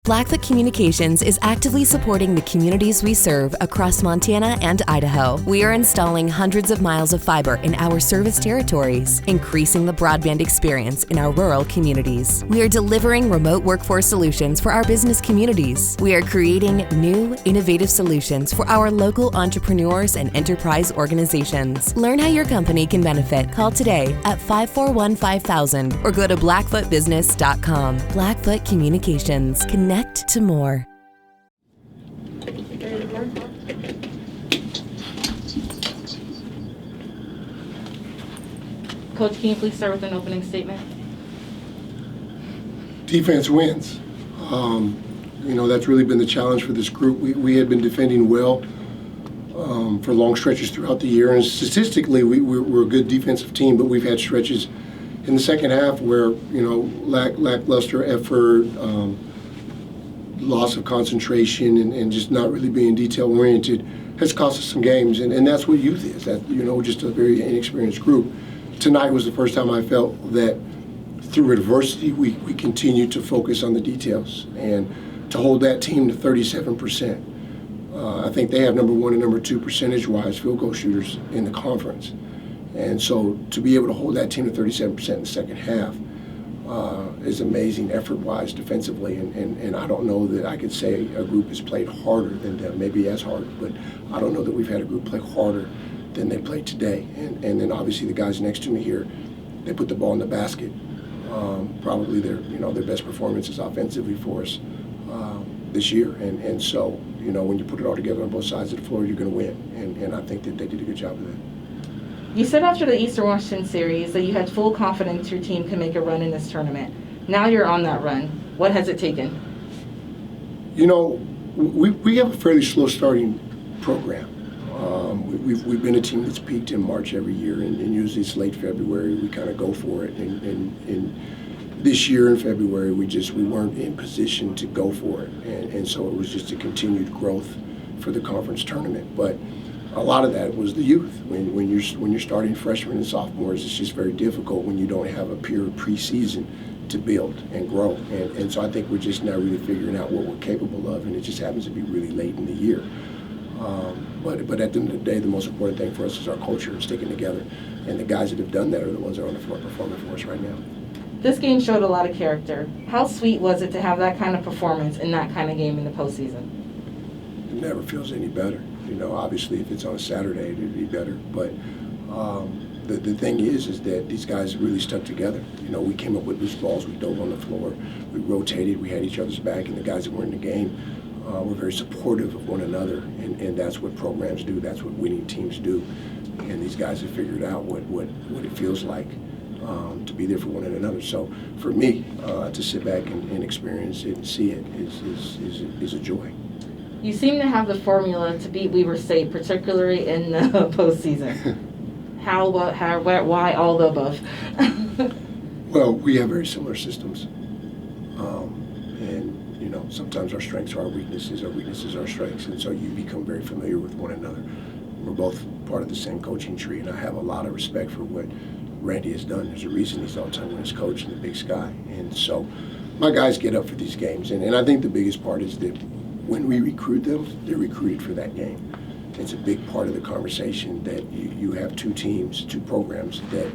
Blackfoot Communications is actively supporting the communities we serve across Montana and Idaho. We are installing hundreds of miles of fiber in our service territories, increasing the broadband experience in our rural communities. We are delivering remote workforce solutions for our business communities. We are creating new, innovative solutions for our local entrepreneurs and enterprise organizations. Learn how your company can benefit. Call today at 541-5000 or go to blackfootbusiness.com. Blackfoot Communications. Connect to more. Coach, can you please start with an opening statement? Defense wins. That's really been the challenge for this group. We had been defending well for long stretches throughout the year, and statistically we're a good defensive team, but we've had stretches in the second half where, lackluster effort, loss of concentration, and just not really being detail-oriented has cost us some games, and that's what youth is, just a very inexperienced group. Tonight was the first time I felt that through adversity we continued to focus on the details, and to hold that team to 37%. I think they have number 1 and number 2 percentage-wise field goal shooters in the conference. And so to be able to hold that team to 37% in the second half is amazing effort-wise defensively, and I don't know that I could say a group has played harder than them, maybe as hard, but I don't know that we've had a group play harder than they played today. And then obviously the guys next to me here, they put the ball in the basket. Probably their best performances offensively for us this year, and so when you put it all together on both sides of the floor, you're going to win, and I think that they did a good job of that. You said after the Eastern Washington series that you had full confidence your team can make a run in this tournament. Now you're on that run. What has it taken? We have a fairly slow starting program. We've been a team that's peaked in March every year, and usually it's late February. We kind of go for it, and this year in February we weren't in position to go for it, and so it was just a continued growth for the conference tournament. But a lot of that was the youth. When you're starting freshmen and sophomores, it's just very difficult when you don't have a pure preseason to build and grow. And so I think we're just now really figuring out what we're capable of, and it just happens to be really late in the year. But at the end of the day, the most important thing for us is our culture and sticking together. And the guys that have done that are the ones that are on the floor performing for us right now. This game showed a lot of character. How sweet was it to have that kind of performance in that kind of game in the postseason? It never feels any better. Obviously if it's on a Saturday, it'd be better. But the thing is that these guys really stuck together. We came up with loose balls, we dove on the floor, we rotated, we had each other's back, and the guys that were in the game were very supportive of one another, and that's what programs do, that's what winning teams do. And these guys have figured out what it feels like to be there for one another. So for me, to sit back and experience it and see it is a joy. You seem to have the formula to beat Weber State, particularly in the postseason. How, why, all the above? Well, we have very similar systems. Sometimes our strengths are our weaknesses are our strengths, and so you become very familiar with one another. We're both part of the same coaching tree, and I have a lot of respect for what Randy has done. There's a reason he's all-time winners coach in the Big Sky, and so my guys get up for these games, and I think the biggest part is that when we recruit them, they're recruited for that game. It's a big part of the conversation that you have two teams, two programs that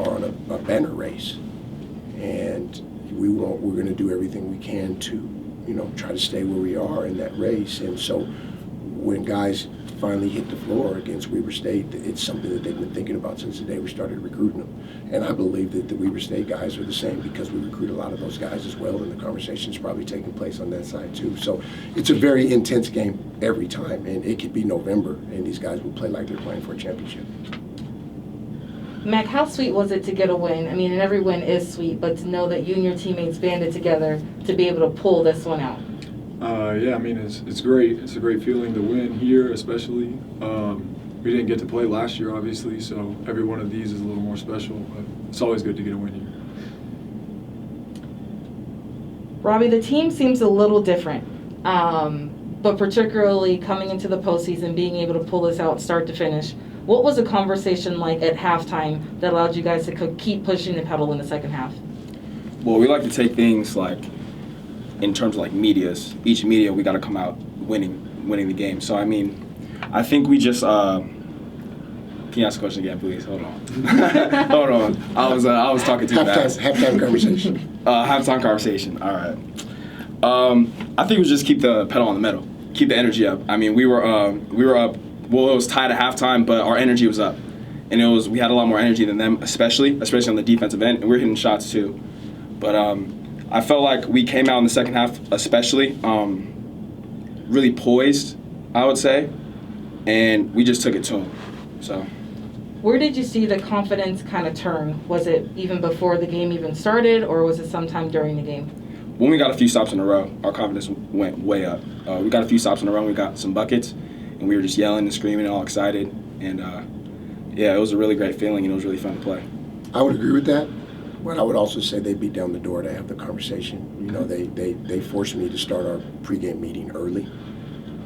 are on a banner race, and we're going to do everything we can to try to stay where we are in that race. And so when guys finally hit the floor against Weber State, it's something that they've been thinking about since the day we started recruiting them. And I believe that the Weber State guys are the same because we recruit a lot of those guys as well, and the conversation's probably taking place on that side too. So it's a very intense game every time, and it could be November, and these guys will play like they're playing for a championship. Mack, how sweet was it to get a win? I mean, and every win is sweet, but to know that you and your teammates banded together to be able to pull this one out. Yeah, I mean, it's great. It's a great feeling to win here, especially. We didn't get to play last year, obviously, so every one of these is a little more special. But it's always good to get a win here. Robby, the team seems a little different, but particularly coming into the postseason, being able to pull this out start to finish. What was the conversation like at halftime that allowed you guys to keep pushing the pedal in the second half? Well, we like to take things like in terms of like medias. Each media, we got to come out winning the game. So I mean, I think we just. Can you ask the question again, please? Hold on. Hold on. I was talking too fast. Halftime conversation. Halftime conversation. All right. I think we just keep the pedal on the metal, keep the energy up. I mean, we were up. Well, it was tied at halftime, but our energy was up, and we had a lot more energy than them, especially on the defensive end, and we were hitting shots too. But I felt like we came out in the second half, especially really poised, I would say, and we just took it to them. So. Where did you see the confidence kind of turn? Was it even before the game even started, or was it sometime during the game? When we got a few stops in a row, our confidence went way up. We got a few stops in a row, we got some buckets, and we were just yelling and screaming and all excited. And, yeah, it was a really great feeling, and it was really fun to play. I would agree with that, but I would also say they beat down the door to have the conversation. You know, they forced me to start our pregame meeting early,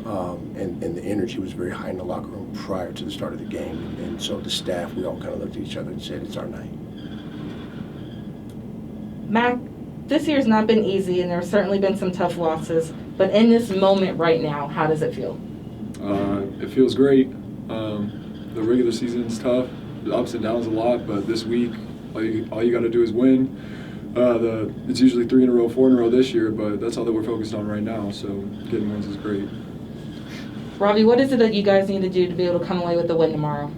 and the energy was very high in the locker room prior to the start of the game. And so the staff, we all kind of looked at each other and said, it's our night. Mack, this year's not been easy, and there's certainly been some tough losses. But in this moment right now, how does it feel? It feels great. The regular season's tough. The ups and downs a lot, but this week, all you got to do is win. It's usually 3 in a row, 4 in a row this year, but that's all that we're focused on right now. So getting wins is great. Robby, what is it that you guys need to do to be able to come away with the win tomorrow?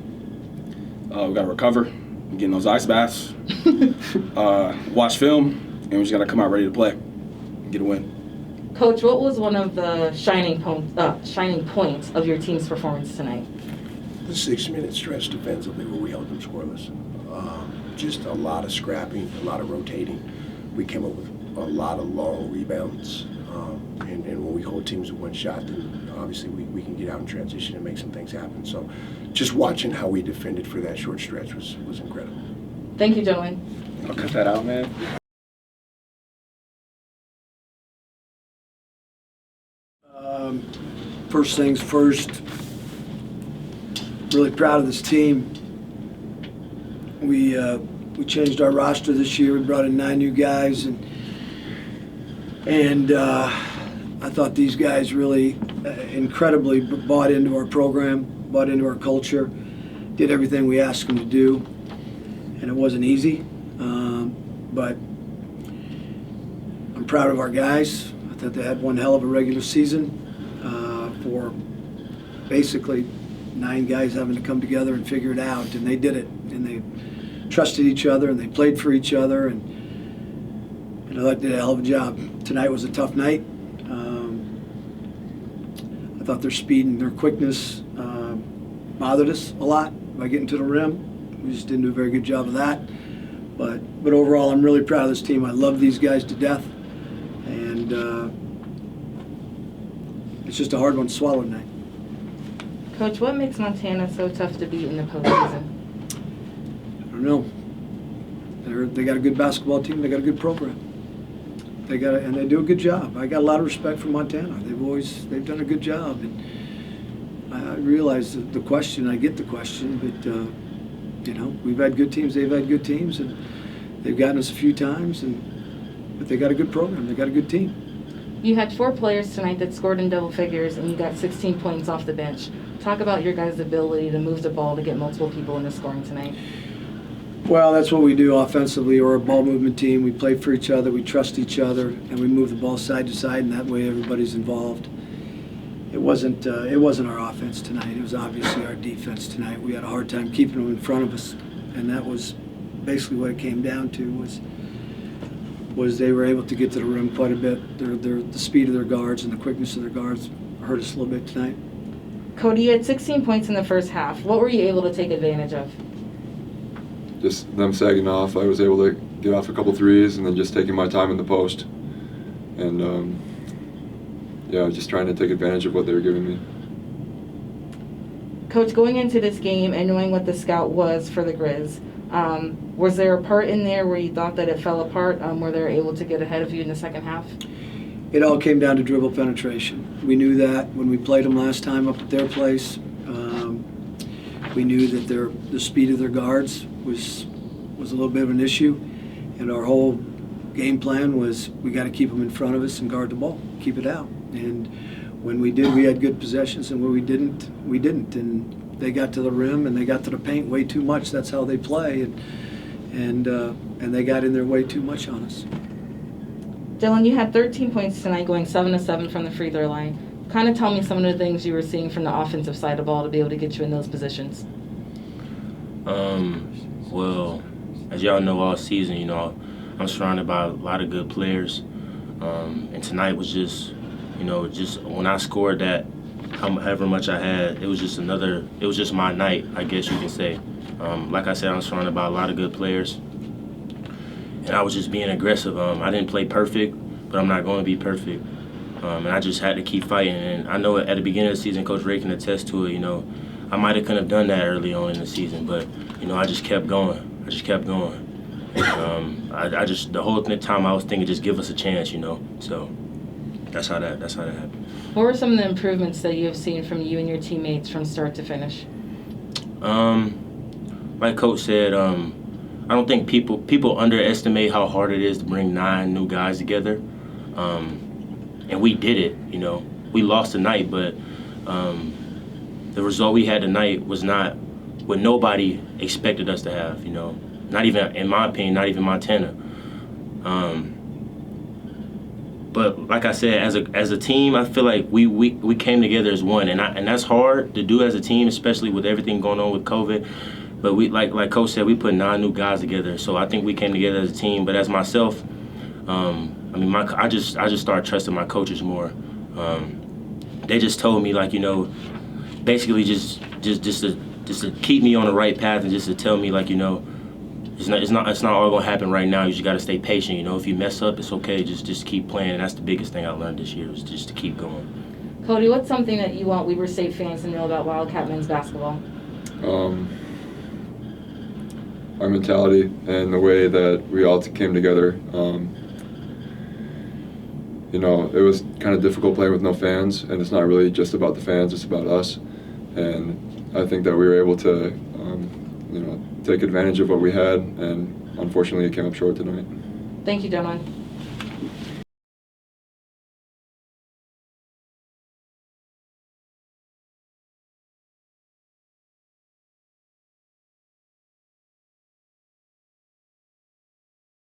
We got to recover, get in those ice baths, watch film, and we just got to come out ready to play and get a win. Coach, what was one of the shining points of your team's performance tonight? The 6-minute stretch defensively where we held them scoreless. Just a lot of scrapping, a lot of rotating. We came up with a lot of long rebounds. And when we hold teams with one shot, then obviously we can get out in transition and make some things happen. So just watching how we defended for that short stretch was incredible. Thank you, gentlemen. I'll cut that out, man. First things first, really proud of this team. We changed our roster this year. We brought in 9 new guys, and I thought these guys really incredibly bought into our program, bought into our culture, did everything we asked them to do, and it wasn't easy, but I'm proud of our guys. I thought they had one hell of a regular season for basically 9 guys having to come together and figure it out, and they did it, and they trusted each other, and they played for each other, and I thought they did a hell of a job. Tonight was a tough night. I thought their speed and their quickness bothered us a lot by getting to the rim. We just didn't do a very good job of that. But overall, I'm really proud of this team. I love these guys to death, and it's just a hard one to swallow tonight. Coach, what makes Montana so tough to beat in the postseason? I don't know. They got a good basketball team. They got a good program. And they do a good job. I got a lot of respect for Montana. They've done a good job. And I realize the question. I get the question, but we've had good teams. They've had good teams, and they've gotten us a few times. But they got a good program. They got a good team. You had 4 players tonight that scored in double figures, and you got 16 points off the bench. Talk about your guys' ability to move the ball to get multiple people in the scoring tonight. Well, that's what we do offensively. We're a ball movement team. We play for each other. We trust each other, and we move the ball side to side, and that way everybody's involved. It wasn't our offense tonight. It was obviously our defense tonight. We had a hard time keeping them in front of us, and that was basically what it came down to. Was they were able to get to the rim quite a bit. The speed of their guards and the quickness of their guards hurt us a little bit tonight. Cody, you had 16 points in the first half. What were you able to take advantage of? Just them sagging off. I was able to get off a couple threes and then just taking my time in the post. And, just trying to take advantage of what they were giving me. Coach, going into this game and knowing what the scout was for the Griz, was there a part in there where you thought that it fell apart, where they were able to get ahead of you in the second half? It all came down to dribble penetration. We knew that when we played them last time up at their place. We knew that the speed of their guards was a little bit of an issue, and our whole game plan was we got to keep them in front of us and guard the ball, keep it out. And when we did, we had good possessions, and when we didn't, we didn't. And they got to the rim and they got to the paint way too much. That's how they play, and they got in there way too much on us. Dillon, you had 13 points tonight, going 7 of 7 from the free throw line. Kind of tell me some of the things you were seeing from the offensive side of the ball to be able to get you in those positions. Well, as y'all know, all season, you know, I'm surrounded by a lot of good players, and tonight was just, you know, just when I scored that, however much I had, it was just my night, I guess you can say. Like I said, I'm surrounded by a lot of good players, and I was just being aggressive. I didn't play perfect, but I'm not going to be perfect, and I just had to keep fighting. And I know at the beginning of the season, Coach Rahe can attest to it. You know, I might have couldn't have done that early on in the season, but you know, I just kept going. And, I just the whole time I was thinking, just give us a chance, you know. So that's how that happened. What were some of the improvements that you have seen from you and your teammates from start to finish? Like Coach said, I don't think people underestimate how hard it is to bring 9 new guys together. And we did it, you know. We lost tonight, but the result we had tonight was not what nobody expected us to have, you know. Not even, in my opinion, not even Montana. But like I said, as a team, I feel like we came together as one, and that's hard to do as a team, especially with everything going on with COVID. But we, like Coach said, we put 9 new guys together, so I think we came together as a team. But as myself, I mean, I just started trusting my coaches more. They just told me, like, you know, basically just to keep me on the right path, and just to tell me, like, you know, it's not all gonna happen right now. You just gotta stay patient. You know, if you mess up, it's okay. Just keep playing. And that's the biggest thing I learned this year, is just to keep going. Cody, what's something that you want Weber State fans to know about Wildcat men's basketball? Our mentality and the way that we all came together. You know, it was kind of difficult playing with no fans, and it's not really just about the fans, it's about us. And I think that we were able to, you know, take advantage of what we had, and unfortunately it came up short tonight. Thank you, gentlemen.